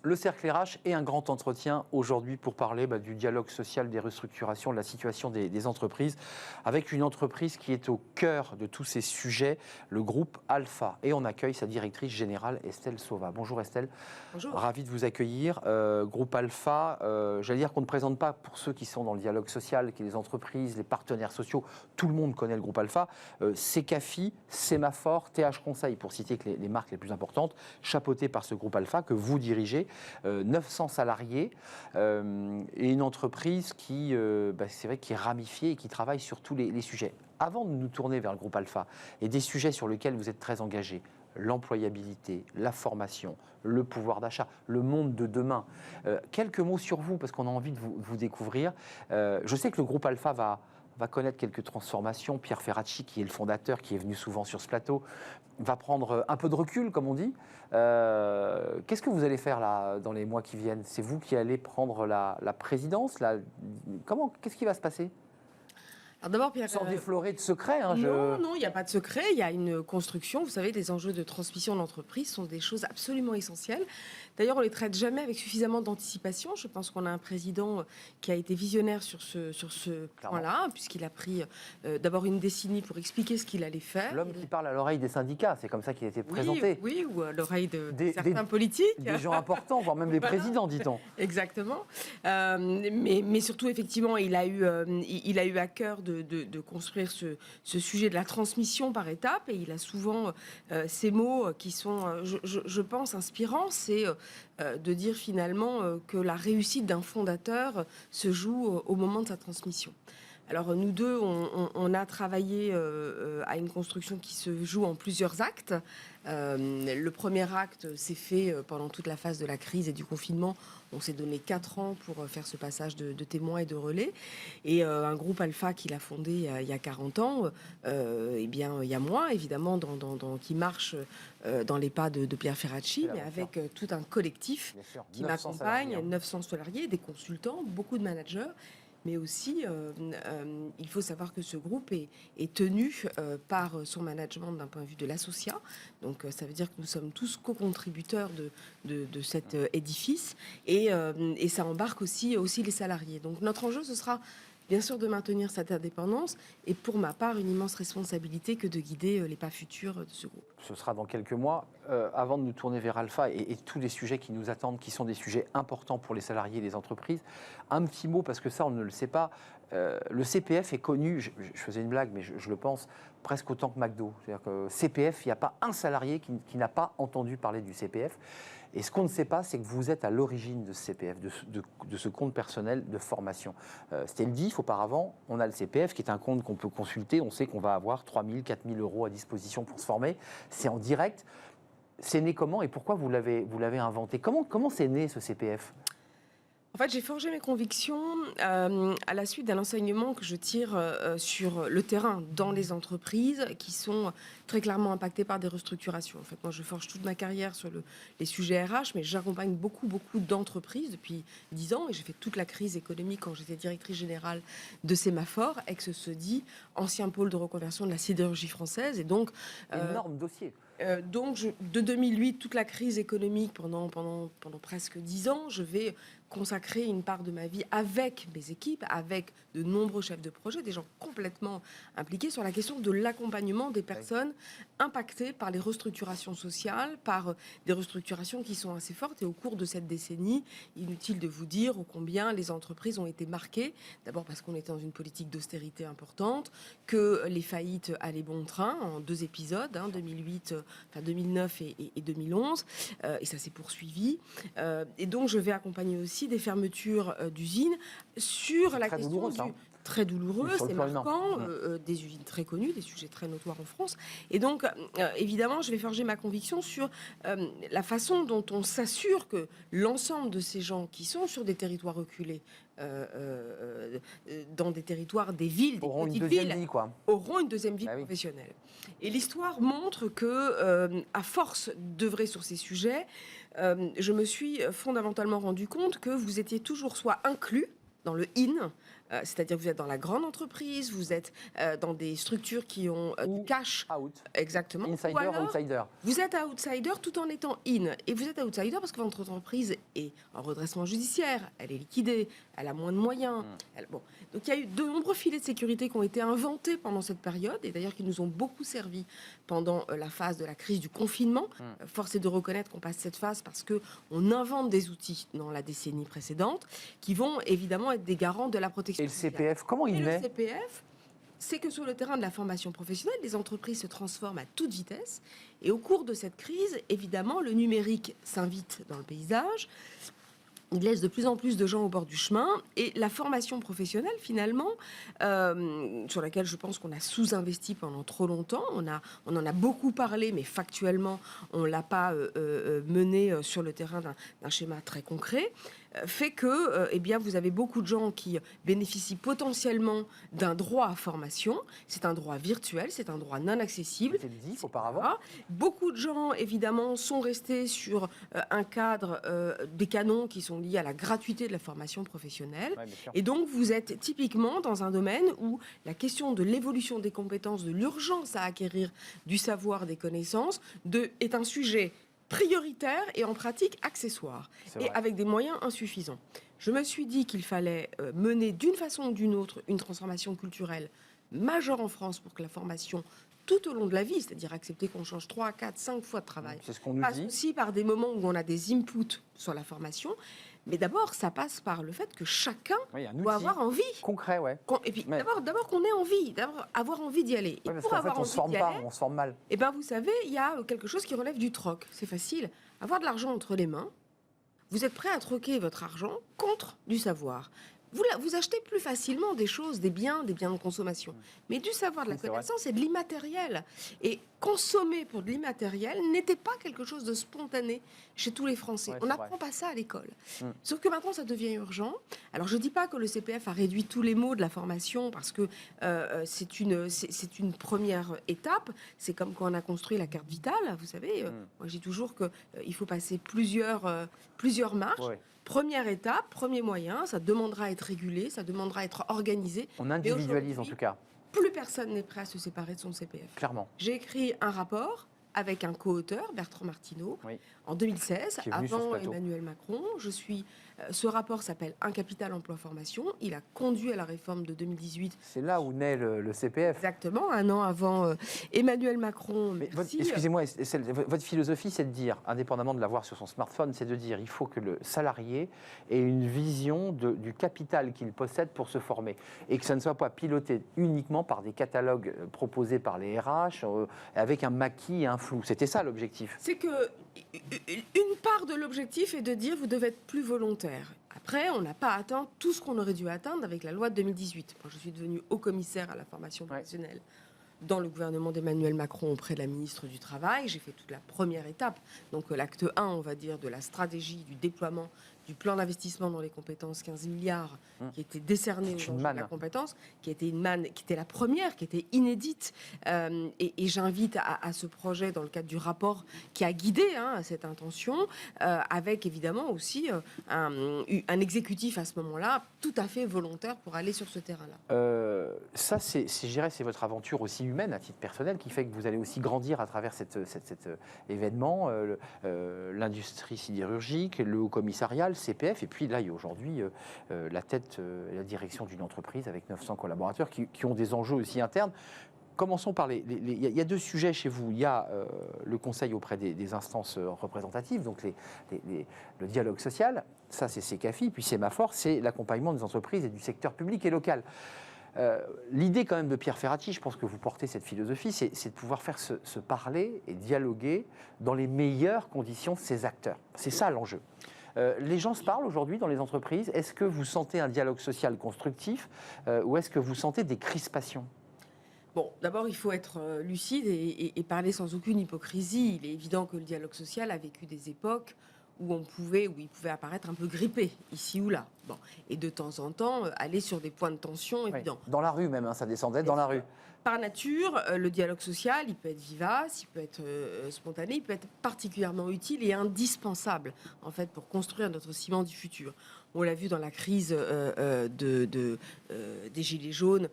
Le Cercle RH et un grand entretien aujourd'hui pour parler du dialogue social, des restructurations, de la situation des entreprises, avec une entreprise qui est au cœur de tous ces sujets, le groupe Alpha. Et on accueille sa directrice générale, Estelle Sauva. Bonjour Estelle. Bonjour. Ravi de vous accueillir. Groupe Alpha, j'allais dire qu'on ne présente pas pour ceux qui sont dans le dialogue social, qui sont les entreprises, les partenaires sociaux, tout le monde connaît le groupe Alpha. Secafi, Sémaphore, TH Conseil, pour citer que les marques les plus importantes, chapeautées par ce groupe Alpha que vous dirigez. 900 salariés et une entreprise qui, c'est vrai, qui est ramifiée et qui travaille sur tous les sujets. Avant de nous tourner vers le groupe Alpha et des sujets sur lesquels vous êtes très engagés, l'employabilité, la formation, le pouvoir d'achat, le monde de demain. Quelques mots sur vous, parce qu'on a envie de vous découvrir. Je sais que le groupe Alpha va connaître quelques transformations. Pierre Ferracci, qui est le fondateur, qui est venu souvent sur ce plateau, va prendre un peu de recul, comme on dit. Qu'est-ce que vous allez faire là, dans les mois qui viennent? C'est vous qui allez prendre la présidence qu'est-ce qui va se passer? Alors d'abord, Pierre, sans déflorer de secret. Non, il n'y a pas de secret. Il y a une construction. Vous savez, les enjeux de transmission d'entreprise sont des choses absolument essentielles. D'ailleurs, on ne les traite jamais avec suffisamment d'anticipation. Je pense qu'on a un président qui a été visionnaire sur ce point-là, puisqu'il a pris d'abord une décennie pour expliquer ce qu'il allait faire. L'homme qui parle à l'oreille des syndicats, c'est comme ça qu'il a été présenté. Oui, ou à l'oreille de certains politiques. Des gens importants, voire même des présidents, dit-on. Exactement. Mais surtout, effectivement, il a eu à cœur de construire ce sujet de la transmission par étapes, et il a souvent ces mots qui sont, je pense, inspirants, c'est de dire finalement que la réussite d'un fondateur se joue au moment de sa transmission. Alors nous deux, on a travaillé à une construction qui se joue en plusieurs actes. Le premier acte s'est fait pendant toute la phase de la crise et du confinement. On s'est donné 4 ans pour faire ce passage de témoins et de relais. Et un groupe Alpha qu'il a fondé il y a 40 ans, il y a moi, évidemment, qui marche dans les pas de Pierre Ferracci, mais avec tout un collectif qui m'accompagne, 900 salariés, des consultants, beaucoup de managers. Mais aussi, il faut savoir que ce groupe est tenu par son management d'un point de vue de l'associat. Donc, ça veut dire que nous sommes tous co-contributeurs de cet édifice. Et ça embarque aussi les salariés. Donc, notre enjeu, ce sera bien sûr de maintenir cette indépendance et pour ma part, une immense responsabilité que de guider les pas futurs de ce groupe. Ce sera dans quelques mois. Avant de nous tourner vers Alpha et tous les sujets qui nous attendent, qui sont des sujets importants pour les salariés et les entreprises, un petit mot, parce que ça, on ne le sait pas. Le CPF est connu, je faisais une blague, mais je le pense, presque autant que McDo. C'est-à-dire que CPF, il n'y a pas un salarié qui n'a pas entendu parler du CPF. Et ce qu'on ne sait pas, c'est que vous êtes à l'origine de ce CPF, de ce compte personnel de formation. C'était le DIF auparavant, on a le CPF qui est un compte qu'on peut consulter, on sait qu'on va avoir 3 000, 4 000 euros à disposition pour se former. C'est en direct. C'est né comment et pourquoi vous l'avez inventé? Comment c'est né ce CPF? En fait, j'ai forgé mes convictions à la suite d'un enseignement que je tire sur le terrain, dans les entreprises qui sont très clairement impactées par des restructurations. En fait, moi, je forge toute ma carrière sur les sujets RH, mais j'accompagne beaucoup d'entreprises depuis 10 ans, et j'ai fait toute la crise économique quand j'étais directrice générale de Sémaphore, ex-SEDI, ancien pôle de reconversion de la sidérurgie française, et donc... énorme dossier. De 2008, toute la crise économique pendant presque 10 ans, je vais consacrer une part de ma vie avec mes équipes, avec de nombreux chefs de projet, des gens complètement impliqués sur la question de l'accompagnement des personnes impactées par les restructurations sociales, par des restructurations qui sont assez fortes. Et au cours de cette décennie, inutile de vous dire ô combien les entreprises ont été marquées, d'abord parce qu'on était dans une politique d'austérité importante, que les faillites allaient bon train en 2 épisodes, 2009 et 2011, et ça s'est poursuivi. Et donc, je vais accompagner aussi des fermetures d'usines sur la question du... Très douloureux, c'est marquant, des usines très connues, des sujets très notoires en France. Et donc, évidemment, je vais forger ma conviction sur la façon dont on s'assure que l'ensemble de ces gens qui sont sur des territoires reculés, dans des territoires, des villes, des petites villes, auront une deuxième vie professionnelle. Et l'histoire montre que, à force d'œuvrer sur ces sujets, je me suis fondamentalement rendu compte que vous étiez toujours soit inclus dans le IN, c'est-à-dire que vous êtes dans la grande entreprise, vous êtes dans des structures qui ont du cash. Out. Exactement. Insider, Ou alors, outsider. vous êtes outsider tout en étant in. Et vous êtes outsider parce que votre entreprise est en redressement judiciaire, elle est liquidée, elle a moins de moyens. Bon. Donc il y a eu de nombreux filets de sécurité qui ont été inventés pendant cette période, et d'ailleurs qui nous ont beaucoup servi pendant la phase de la crise du confinement. Force est de reconnaître qu'on passe cette phase parce qu'on invente des outils dans la décennie précédente qui vont évidemment être des garants de la protection Et le sociale. CPF, comment il naît? Le CPF, c'est que sur le terrain de la formation professionnelle, les entreprises se transforment à toute vitesse. Et au cours de cette crise, évidemment, le numérique s'invite dans le paysage. Il laisse de plus en plus de gens au bord du chemin. Et la formation professionnelle, finalement, sur laquelle je pense qu'on a sous-investi pendant trop longtemps, on en a beaucoup parlé, mais factuellement, on ne l'a pas mené sur le terrain d'un schéma très concret, fait que eh bien, vous avez beaucoup de gens qui bénéficient potentiellement d'un droit à formation. C'est un droit virtuel, c'est un droit non accessible. C'était le DIF auparavant. Beaucoup de gens, évidemment, sont restés sur un cadre, des canons qui sont liés à la gratuité de la formation professionnelle. Ouais, bien sûr. Et donc, vous êtes typiquement dans un domaine où la question de l'évolution des compétences, de l'urgence à acquérir du savoir, des connaissances, est un sujet prioritaire et en pratique accessoire, C'est et vrai. avec des moyens insuffisants. Je me suis dit qu'il fallait mener d'une façon ou d'une autre une transformation culturelle majeure en France pour que la formation tout au long de la vie, c'est-à-dire accepter qu'on change 3, 4, 5 fois de travail, C'est ce qu'on nous passe dit. aussi par des moments où on a des inputs sur la formation. Mais d'abord, ça passe par le fait que chacun Oui, un doit outil avoir envie. concret, ouais. Et puis, Mais- d'abord qu'on ait envie, d'abord avoir envie d'y aller. Et Ouais, parce pour qu'en fait, avoir on se envie forme d'y pas, aller, on se forme mal. eh ben, vous savez, il y a quelque chose qui relève du troc. C'est facile. Avoir de l'argent entre les mains, vous êtes prêt à troquer votre argent contre du savoir. Vous achetez plus facilement des choses, des biens de consommation. Mais du savoir, de la Oui, c'est vrai. connaissance et de l'immatériel. Et consommer pour de l'immatériel n'était pas quelque chose de spontané chez tous les Français. Ouais, On c'est n'apprend vrai. pas ça à l'école. Mm. Sauf que maintenant, ça devient urgent. Alors, je ne dis pas que le CPF a réduit tous les maux de la formation, parce que c'est une première étape. C'est comme quand on a construit la carte vitale. Vous savez, moi, je dis toujours qu'il faut passer plusieurs marches. Ouais. Première étape, premier moyen, ça demandera à être régulé, ça demandera à être organisé. On individualise en aujourd'hui, tout cas, Plus personne n'est prêt à se séparer de son CPF. clairement. J'ai écrit un rapport avec un co-auteur, Bertrand Martineau, Oui. en 2016, Qui est venu sur ce avant plateau. Emmanuel Macron. Ce rapport s'appelle Un capital emploi-formation. Il a conduit à la réforme de 2018. C'est là où naît le CPF. Exactement, un an avant Emmanuel Macron. Mais Merci. excusez-moi, votre philosophie, c'est de dire, indépendamment de l'avoir sur son smartphone, c'est de dire il faut que le salarié ait une vision du capital qu'il possède pour se former. Et que ça ne soit pas piloté uniquement par des catalogues proposés par les RH, avec un maquis et un flou. C'était ça l'objectif. C'est que une part de l'objectif est de dire vous devez être plus volontaire. Après, on n'a pas atteint tout ce qu'on aurait dû atteindre avec la loi de 2018. Moi, je suis devenue haut-commissaire à la formation professionnelle dans le gouvernement d'Emmanuel Macron auprès de la ministre du Travail. J'ai fait toute la première étape, donc l'acte 1, on va dire, de la stratégie, du déploiement du plan d'investissement dans les compétences, 15 milliards, qui était décerné aux gens de la compétence, qui était une manne, qui était la première, qui était inédite. Et j'invite à ce projet, dans le cadre du rapport qui a guidé cette intention, avec évidemment aussi un exécutif à ce moment-là tout à fait volontaire pour aller sur ce terrain-là. Ça, je dirais, c'est votre aventure aussi humaine, à titre personnel, qui fait que vous allez aussi grandir à travers cet événement, l'industrie sidérurgique, le haut commissariat, le CPF, et puis là, il y a aujourd'hui la direction d'une entreprise avec 900 collaborateurs qui ont des enjeux aussi internes. Commençons par il y a deux sujets chez vous. Il y a le conseil auprès des instances représentatives, donc le dialogue social, ça c'est CECAFI, puis Sémaphore, c'est l'accompagnement des entreprises et du secteur public et local. L'idée quand même de Pierre Ferracci, je pense que vous portez cette philosophie, c'est de pouvoir faire se parler et dialoguer dans les meilleures conditions de ces acteurs. C'est ça l'enjeu. Les gens se parlent aujourd'hui dans les entreprises. Est-ce que vous sentez un dialogue social constructif ou est-ce que vous sentez des crispations ? Bon, d'abord, il faut être lucide et parler sans aucune hypocrisie. Il est évident que le dialogue social a vécu des époques où il pouvait apparaître un peu grippé, ici ou là. Bon. Et de temps en temps, aller sur des points de tension évidents. Dans la rue même, ça descendait dans la rue. Par nature, le dialogue social, il peut être vivace, il peut être spontané, il peut être particulièrement utile et indispensable, en fait, pour construire notre ciment du futur. On l'a vu dans la crise des Gilets jaunes.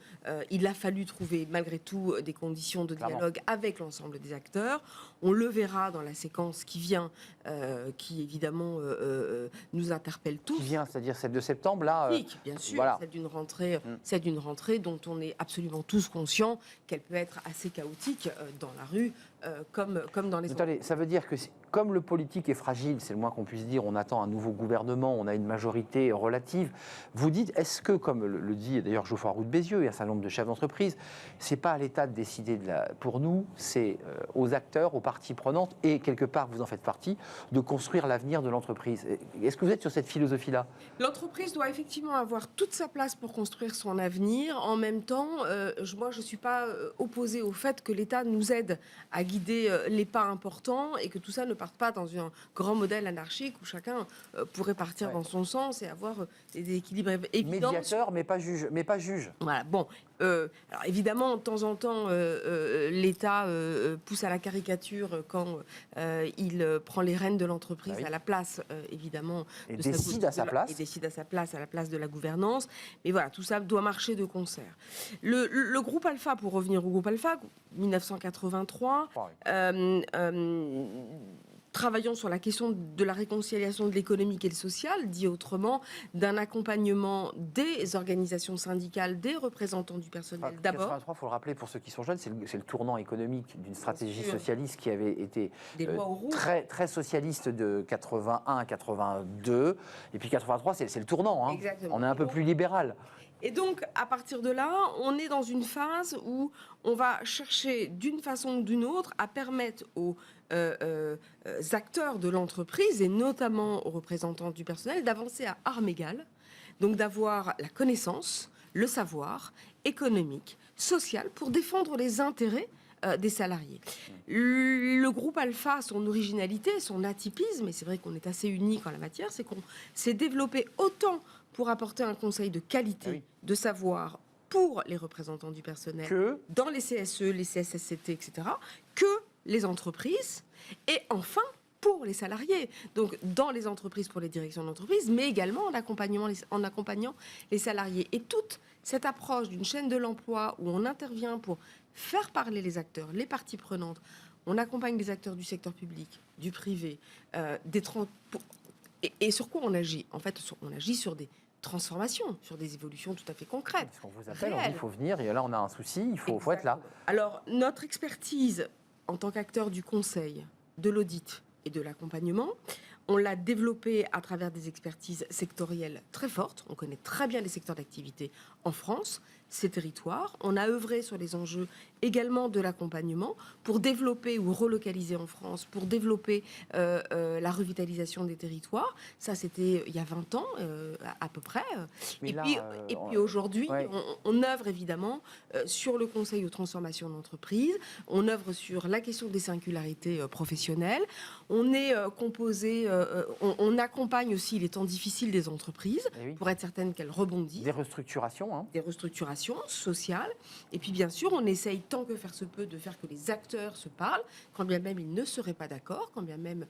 Il a fallu trouver malgré tout des conditions de dialogue avec l'ensemble des acteurs. On le verra dans la séquence qui vient, qui évidemment nous interpelle tous. Qui vient, c'est-à-dire celle de septembre, là Bien sûr, voilà. c'est d'une rentrée dont on est absolument tous conscients qu'elle peut être assez chaotique dans la rue, comme dans les... Attendez, ça veut dire que comme le politique est fragile, c'est le moins qu'on puisse dire, on attend un nouveau gouvernement, on a une majorité relative. Vous dites, est-ce que, comme le dit d'ailleurs Geoffroy Roux de Bézieux et un certain nombre de chefs d'entreprise, c'est pas à l'État de décider pour nous, c'est aux acteurs, aux parties prenantes, et quelque part, vous en faites partie, de construire l'avenir de l'entreprise. Est-ce que vous êtes sur cette philosophie-là? L'entreprise doit effectivement avoir toute sa place pour construire son avenir. En même temps, moi, je ne suis pas opposée au fait que l'État nous aide à guider les pas importants et que tout ça ne parte pas dans un grand modèle anarchique où chacun pourrait partir dans son sens et avoir des équilibres évidents. Médiateur, mais pas juge. Voilà, bon. Alors évidemment, de temps en temps, l'État pousse à la caricature quand il prend les rênes de l'entreprise à la place, évidemment, et décide à sa place. Et décide à sa place, à la place de la gouvernance. Mais voilà, tout ça doit marcher de concert. Le groupe Alpha, pour revenir au groupe Alpha, 1983. Travaillons sur la question de la réconciliation de l'économique et le social, dit autrement, d'un accompagnement des organisations syndicales, des représentants du personnel d'abord. 1983, il faut le rappeler pour ceux qui sont jeunes, c'est le tournant économique d'une stratégie socialiste qui avait été très, très socialiste de 81 à 82. Et puis 83, c'est le tournant. Hein. On est un peu plus libéral. Et donc, à partir de là, on est dans une phase où on va chercher, d'une façon ou d'une autre, à permettre aux acteurs de l'entreprise, et notamment aux représentants du personnel, d'avancer à armes égales, donc d'avoir la connaissance, le savoir économique, social, pour défendre les intérêts des salariés. Le groupe Alpha, son originalité, son atypisme, et c'est vrai qu'on est assez unique en la matière, c'est qu'on s'est développé autant pour apporter un conseil de qualité, de savoir pour les représentants du personnel, dans les CSE, les CSSCT, etc., que les entreprises, et enfin pour les salariés. Donc dans les entreprises pour les directions d'entreprise, mais également en accompagnant les salariés. Et toute cette approche d'une chaîne de l'emploi où on intervient pour faire parler les acteurs, les parties prenantes, on accompagne les acteurs du secteur public, du privé, et sur quoi on agit? En fait, on agit sur des transformations, sur des évolutions tout à fait concrètes. Parce qu'on vous appelle, on dit, il faut venir, et là on a un souci, il faut être là. Alors, notre expertise en tant qu'acteur du conseil, de l'audit et de l'accompagnement, on l'a développée à travers des expertises sectorielles très fortes. On connaît très bien les secteurs d'activité en France, ces territoires. On a œuvré sur les enjeux également de l'accompagnement pour développer ou relocaliser en France, pour développer la revitalisation des territoires. Ça, c'était il y a 20 ans, à peu près. Et puis aujourd'hui, on œuvre évidemment sur le conseil aux transformations d'entreprise. On œuvre sur la question des singularités professionnelles. On est composé, on accompagne aussi les temps difficiles des entreprises pour être certaine qu'elles rebondissent. Des restructurations. Des restructurations sociales. Et puis bien sûr, on essaye tant que faire se peut de faire que les acteurs se parlent, quand bien même ils ne seraient pas d'accord, quand bien même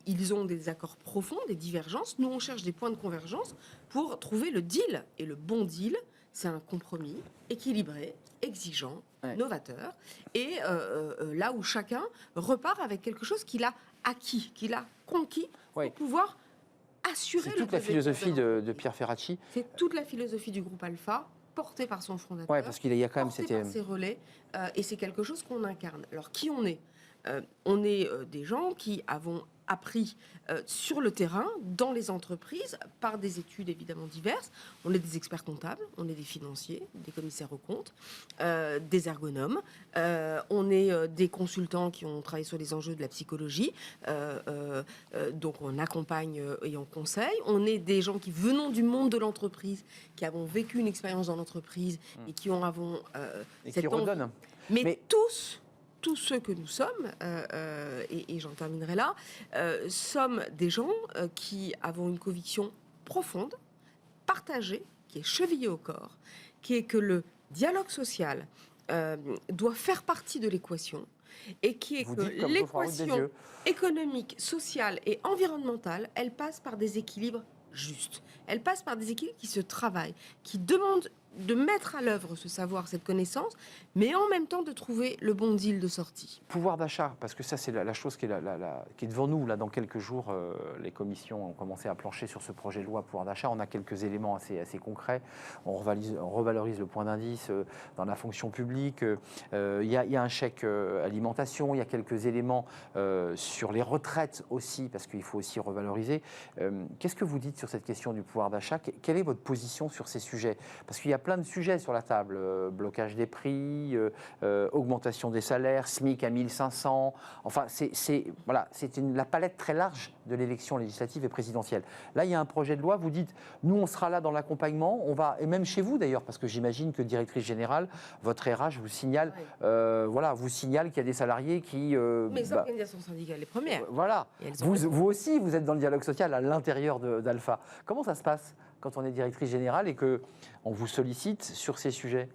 ils ont des désaccords profonds, des divergences. Nous, on cherche des points de convergence pour trouver le deal. Et le bon deal, c'est un compromis équilibré, exigeant, novateur, et là où chacun repart avec quelque chose qu'il a acquis, qu'il a conquis pour pouvoir assurer. C'est toute la philosophie de Pierre Ferracci. C'est toute la philosophie du groupe Alpha, portée par son fondateur, parce qu'il y a quand même portée par ses relais, et c'est quelque chose qu'on incarne. Alors, qui on est? On est des gens qui avons appris sur le terrain, dans les entreprises, par des études évidemment diverses. On est des experts comptables, on est des financiers, des commissaires aux comptes, des ergonomes, on est des consultants qui ont travaillé sur les enjeux de la psychologie, donc on accompagne et on conseille. On est des gens qui venons du monde de l'entreprise, qui avons vécu une expérience dans l'entreprise et qui avons et qui redonnent. Mais tous ceux que nous sommes, et j'en terminerai là, sommes des gens qui avons une conviction profonde, partagée, qui est chevillée au corps, qui est que le dialogue social doit faire partie de l'équation, et qui est que l'équation économique, sociale et environnementale, elle passe par des équilibres juste. Elle passe par des équipes qui se travaillent, qui demandent de mettre à l'œuvre ce savoir, cette connaissance, mais en même temps de trouver le bon deal de sortie. Pouvoir d'achat, parce que ça c'est la chose qui est, qui est devant nous. Là, dans quelques jours, les commissions ont commencé à plancher sur ce projet de loi pouvoir d'achat. On a quelques éléments assez concrets. On revalorise le point d'indice dans la fonction publique. Il y a un chèque alimentation. Il y a quelques éléments sur les retraites aussi, parce qu'il faut aussi revaloriser. Qu'est-ce que vous dites sur cette question du pouvoir d'achat? Quelle est votre position sur ces sujets? Parce qu'il y a plein de sujets sur la table. Blocage des prix, augmentation des salaires, SMIC à 1500. Enfin, c'est la palette très large de l'élection législative et présidentielle. Là, il y a un projet de loi, vous dites, nous, on sera là dans l'accompagnement, et même chez vous d'ailleurs, parce que j'imagine que directrice générale, votre RH vous signale, vous signale qu'il y a des salariés qui... Les organisations syndicales, les premières. Voilà. Vous aussi, vous êtes dans le dialogue social à l'intérieur d'Alpha. Comment ça se passe quand on est directrice générale et qu'on vous sollicite sur ces sujets?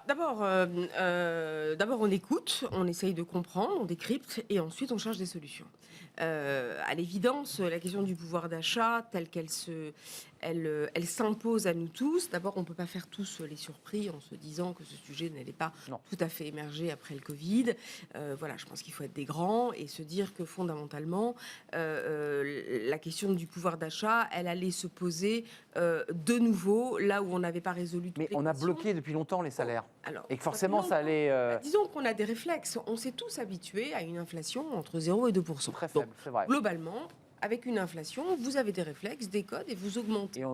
D'abord, on écoute, on essaye de comprendre, on décrypte et ensuite on cherche des solutions. À l'évidence, la question du pouvoir d'achat, telle qu'elle elle s'impose à nous tous. D'abord, on ne peut pas faire tous les surpris en se disant que ce sujet n'allait pas tout à fait émerger après le Covid. Je pense qu'il faut être des grands et se dire que fondamentalement, la question du pouvoir d'achat, elle allait se poser de nouveau là où on n'avait pas résolu toutes les questions. Mais on a bloqué depuis longtemps les salaires. Et que forcément, ça allait... Disons qu'on a des réflexes. On s'est tous habitués à une inflation entre 0 et 2%. Très faible, c'est vrai. Globalement, avec une inflation, vous avez des réflexes, des codes et vous augmentez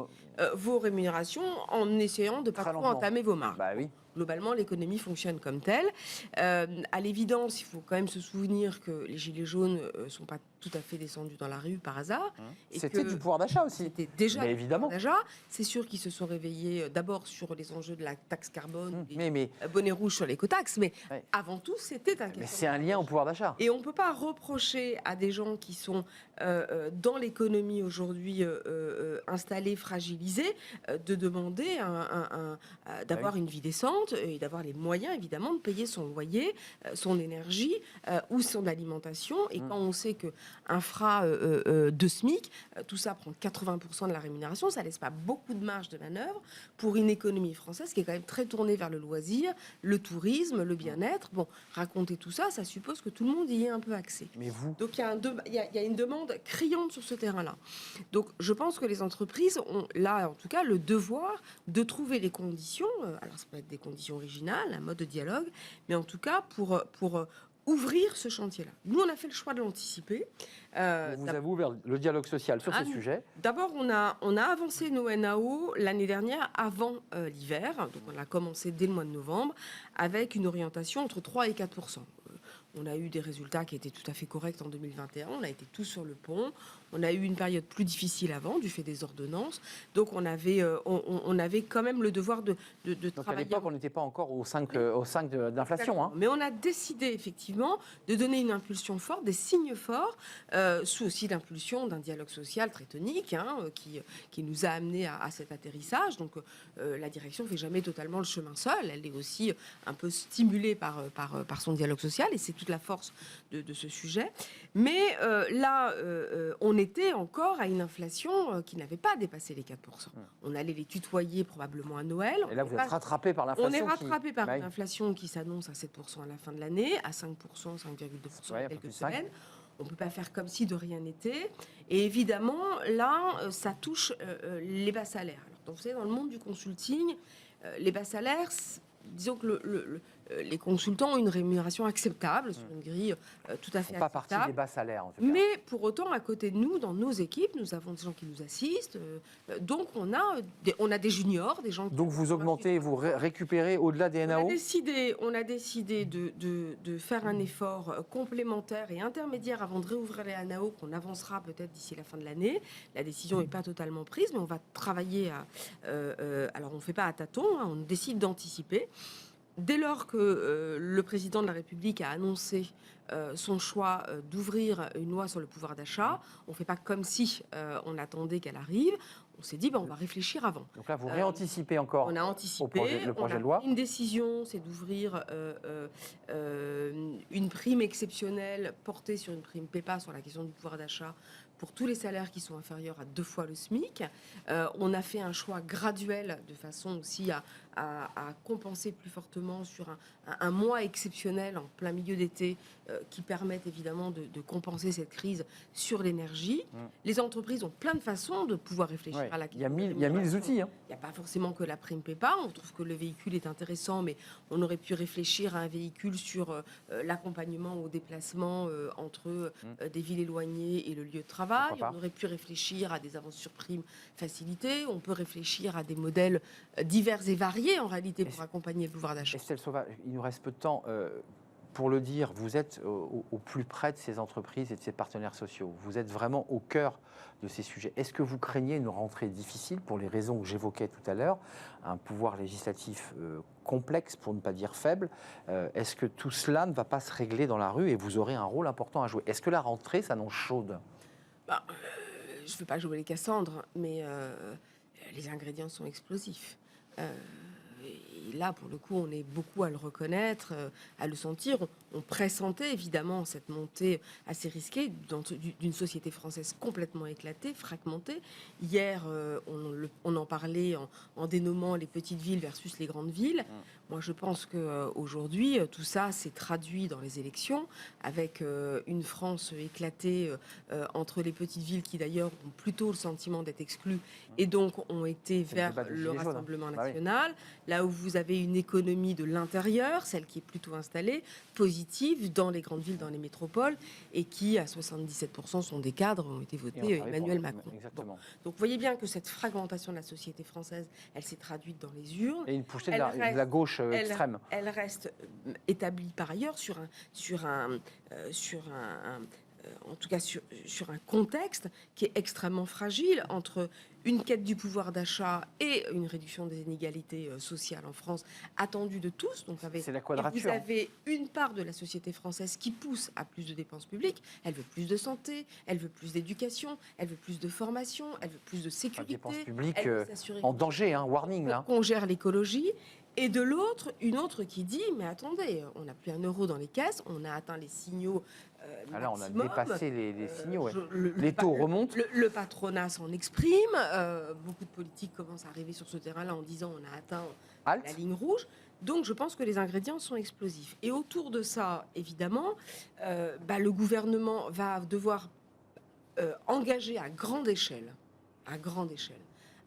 vos rémunérations en essayant de ne pas trop entamer vos marges. Bah oui. Globalement, l'économie fonctionne comme telle. À l'évidence, il faut quand même se souvenir que les gilets jaunes ne sont pas tout à fait descendus dans la rue par hasard. C'était du pouvoir d'achat aussi. C'était déjà du pouvoir d'achat. C'est sûr qu'ils se sont réveillés d'abord sur les enjeux de la taxe carbone, des bonnets rouges sur l'écotaxe, mais avant tout, c'était un question. Mais c'est un lien au pouvoir d'achat. Et on ne peut pas reprocher à des gens qui sont dans l'économie aujourd'hui installés, fragilisés, de demander d'avoir une vie décente et d'avoir les moyens, évidemment, de payer son loyer, son énergie ou son alimentation. Et quand on sait qu'un FRA de SMIC, tout ça prend 80% de la rémunération, ça ne laisse pas beaucoup de marge de manœuvre pour une économie française qui est quand même très tournée vers le loisir, le tourisme, le bien-être. Bon, raconter tout ça, ça suppose que tout le monde y ait un peu accès. Mais vous... Donc il y a une demande criante sur ce terrain-là. Donc je pense que les entreprises ont là, en tout cas, le devoir de trouver les conditions, alors ça peut être des conditions originales, un mode de dialogue, mais en tout cas pour ouvrir ce chantier-là. Nous, on a fait le choix de l'anticiper. Vous avez ouvert le dialogue social sur ces sujets. D'abord, on a avancé nos NAO l'année dernière avant l'hiver. Donc, on a commencé dès le mois de novembre avec une orientation entre 3 et 4%. On a eu des résultats qui étaient tout à fait corrects en 2021. On a été tous sur le pont. On a eu une période plus difficile avant, du fait des ordonnances. Donc, on avait quand même le devoir de Donc travailler. À l'époque, on n'était pas encore au 5 d'inflation. Hein. Mais on a décidé, effectivement, de donner une impulsion forte, des signes forts, sous aussi l'impulsion d'un dialogue social très tonique, qui nous a amenés à cet atterrissage. Donc, la direction ne fait jamais totalement le chemin seul. Elle est aussi un peu stimulée par son dialogue social. Et c'est toute la force de ce sujet. Mais là, on était encore à une inflation qui n'avait pas dépassé les 4%. On allait les tutoyer probablement à Noël. Et là, vous êtes rattrapé par l'inflation. On est rattrapé par une inflation qui s'annonce à 7% à la fin de l'année, à 5%, 5,2% il y a quelques semaines. On ne peut pas faire comme si de rien n'était. Et évidemment, là, ça touche les bas salaires. Alors, donc, vous savez, dans le monde du consulting, les bas salaires, disons que les consultants ont une rémunération acceptable sur une grille tout à fait acceptable. Pas partie des bas salaires, en tout cas. Mais pour autant, à côté de nous, dans nos équipes, nous avons des gens qui nous assistent. Donc, on a des juniors, des gens qui... Donc, vous augmentez, vous récupérez au-delà des NAO. On a décidé de faire un effort complémentaire et intermédiaire avant de réouvrir les NAO, qu'on avancera peut-être d'ici la fin de l'année. La décision n'est pas totalement prise, mais on va travailler alors, on ne fait pas à tâtons, on décide d'anticiper. Dès lors que le président de la République a annoncé son choix d'ouvrir une loi sur le pouvoir d'achat, on ne fait pas comme si on attendait qu'elle arrive. On s'est dit, on va réfléchir avant. Donc là, vous réanticipez encore. On a anticipé. Le projet de loi. Une décision, c'est d'ouvrir une prime exceptionnelle portée sur une prime PEPA sur la question du pouvoir d'achat pour tous les salaires qui sont inférieurs à 2 fois le SMIC. On a fait un choix graduel de façon aussi à compenser plus fortement sur un mois exceptionnel en plein milieu d'été qui permettent évidemment de compenser cette crise sur l'énergie. Les entreprises ont plein de façons de pouvoir réfléchir à la question. Il y a mille outils. Il n'y a pas forcément que la prime PEPA. On trouve que le véhicule est intéressant, mais on aurait pu réfléchir à un véhicule sur l'accompagnement au déplacement entre des villes éloignées et le lieu de travail. On aurait pu réfléchir à des avances sur prime facilitées. On peut réfléchir à des modèles divers et variés en réalité pour accompagner le pouvoir d'achat. Estelle Sauvage, il nous reste peu de temps. Pour le dire, vous êtes au plus près de ces entreprises et de ces partenaires sociaux. Vous êtes vraiment au cœur de ces sujets. Est-ce que vous craignez une rentrée difficile pour les raisons que j'évoquais tout à l'heure, un pouvoir législatif complexe, pour ne pas dire faible? Est-ce que tout cela ne va pas se régler dans la rue et vous aurez un rôle important à jouer? Est-ce que la rentrée s'annonce chaude? Je ne veux pas jouer les Cassandres, mais les ingrédients sont explosifs. Et là, pour le coup, on est beaucoup à le reconnaître, à le sentir. On pressentait évidemment cette montée assez risquée d'une société française complètement éclatée, fragmentée. Hier, on en parlait en dénommant les petites villes versus les grandes villes. Moi, je pense qu'aujourd'hui, tout ça s'est traduit dans les élections, avec une France éclatée entre les petites villes qui, d'ailleurs, ont plutôt le sentiment d'être exclues et donc ont été vers le Rassemblement national. Là où vous avez une économie de l'intérieur, celle qui est plutôt installée, positive, dans les grandes villes, dans les métropoles, et qui, à 77%, sont des cadres, ont été votés Emmanuel Macron. Bon. Donc, vous voyez bien que cette fragmentation de la société française, elle s'est traduite dans les urnes. Et une poussée de la gauche extrême. Elle reste établie par ailleurs en tout cas sur un contexte qui est extrêmement fragile entre une quête du pouvoir d'achat et une réduction des inégalités sociales en France attendue de tous. Donc c'est la quadrature. Vous avez une part de la société française qui pousse à plus de dépenses publiques. Elle veut plus de santé, elle veut plus d'éducation, elle veut plus de formation, elle veut plus de sécurité. Dépenses publiques en danger, warning là. On gère l'écologie. Et de l'autre, une autre qui dit, mais attendez, on n'a plus un euro dans les caisses, on a atteint les signaux là, on a dépassé les signaux. Les taux remontent. Le patronat s'en exprime. Beaucoup de politiques commencent à arriver sur ce terrain-là en disant on a atteint la ligne rouge. Donc, je pense que les ingrédients sont explosifs. Et autour de ça, évidemment, le gouvernement va devoir engager à grande échelle,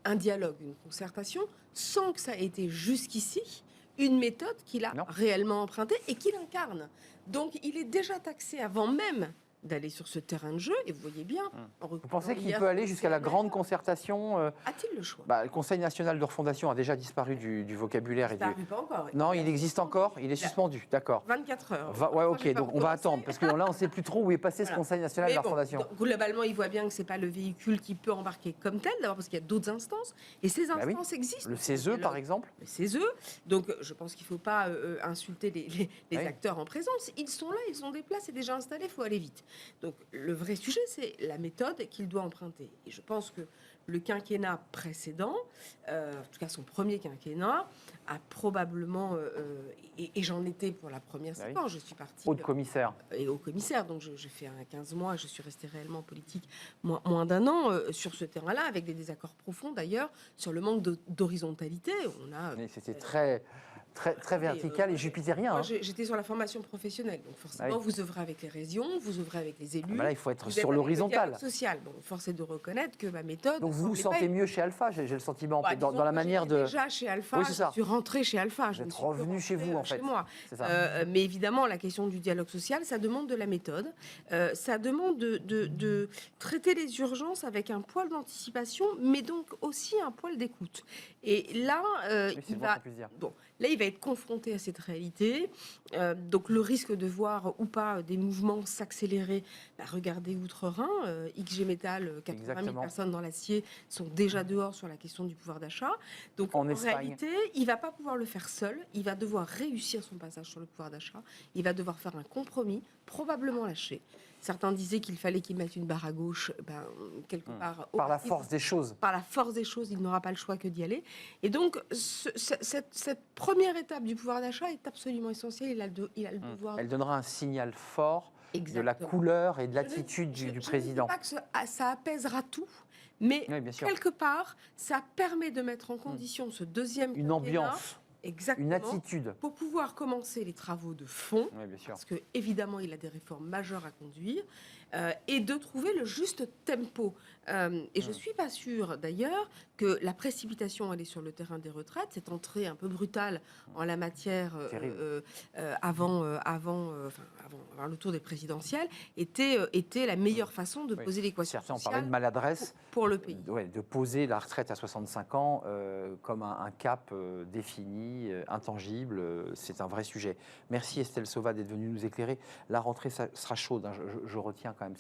un dialogue, une concertation, sans que ça ait été jusqu'ici une méthode qu'il a réellement empruntée et qu'il incarne. Donc, il est déjà taxé avant même d'aller sur ce terrain de jeu, et vous voyez bien... Vous pensez qu'il peut aller jusqu'à la grande concertation A-t-il le choix? Le Conseil national de refondation a déjà disparu du vocabulaire. Pas encore. Non, il existe encore, il est suspendu, d'accord. 24 heures. Ok, donc on va attendre, parce que là, on ne sait plus trop où est passé ce Conseil national de refondation. Globalement, il voit bien que ce n'est pas le véhicule qui peut embarquer comme tel, d'abord parce qu'il y a d'autres instances, et ces instances existent. Le CESE, par exemple. Le CESE, donc je pense qu'il ne faut pas insulter les acteurs en présence. Ils sont là, ils ont des places, c'est déjà installé, il faut aller vite. Donc le vrai sujet, c'est la méthode qu'il doit emprunter. Et je pense que le quinquennat précédent, en tout cas son premier quinquennat, a probablement, et j'en étais pour la première séquence, je suis partie... Haut commissaire. Et haut commissaire, donc j'ai fait 15 mois, je suis restée réellement en politique moins d'un an sur ce terrain-là, avec des désaccords profonds d'ailleurs, sur le manque d'horizontalité. C'était très vertical et jupitérien. Moi, j'étais sur la formation professionnelle, donc forcément, vous œuvrez avec les régions, vous œuvrez avec les élus. Là, il faut être sur l'horizontal. Social. Bon, force est de reconnaître que ma méthode... Donc vous vous sentez mieux chez Alpha, j'ai le sentiment, dans la manière de... Déjà chez Alpha, je suis rentrée chez Alpha. Vous êtes revenu chez vous, en fait. Chez moi. Ça. Mais évidemment, la question du dialogue social, ça demande de la méthode. Ça demande de traiter les urgences avec un poil d'anticipation, mais donc aussi un poil d'écoute. Et là, il va être confronté à cette réalité. Donc le risque de voir ou pas des mouvements s'accélérer, regardez Outre-Rhin, XG Metall, 80 000 personnes dans l'acier sont déjà dehors sur la question du pouvoir d'achat. Donc en réalité, il ne va pas pouvoir le faire seul. Il va devoir réussir son passage sur le pouvoir d'achat. Il va devoir faire un compromis, probablement lâcher. Certains disaient qu'il fallait qu'il mette une barre à gauche, quelque part. Par la force des choses. Par la force des choses, il n'aura pas le choix que d'y aller. Et donc, cette première étape du pouvoir d'achat est absolument essentielle. Il a le devoir. Elle donnera un signal fort la Exactement. couleur et de l'attitude du Je ne président. dis pas que ça apaisera tout, mais Oui, bien sûr. quelque part, ça permet de mettre en condition ce deuxième Une quinquennat, ambiance, exactement, une attitude. pour pouvoir commencer les travaux de fond, Oui, bien sûr. parce que évidemment il a des réformes majeures à conduire, et de trouver le juste tempo. Et je ne suis pas sûre d'ailleurs que la précipitation allée sur le terrain des retraites, cette entrée un peu brutale en la matière avant le tour des présidentielles, était la meilleure façon de Oui. poser l'équation Certains ont sociale parlé de maladresse. pour le pays. De poser la retraite à 65 ans comme un cap défini, intangible. C'est un vrai sujet. Merci Estelle Sauva d'être venue nous éclairer. La rentrée sera chaude. Hein. Je retiens quand même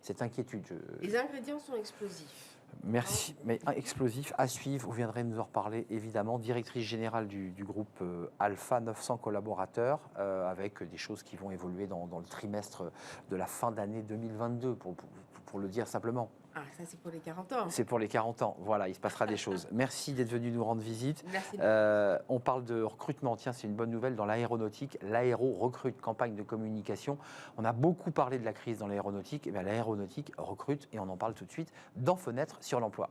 cette inquiétude. Les ingrédients sont explosifs. Merci, mais un explosif à suivre. Vous viendrez nous en reparler évidemment. Directrice générale du groupe Alpha, 900 collaborateurs, avec des choses qui vont évoluer dans le trimestre de la fin d'année 2022, pour le dire simplement. Ah, ça c'est pour les 40 ans. C'est pour les 40 ans, voilà, il se passera des choses. Merci d'être venu nous rendre visite. Merci. On parle de recrutement, tiens, c'est une bonne nouvelle dans l'aéronautique. L'aéro recrute, campagne de communication. On a beaucoup parlé de la crise dans l'aéronautique. Eh bien, l'aéronautique recrute et on en parle tout de suite dans Fenêtre sur l'emploi.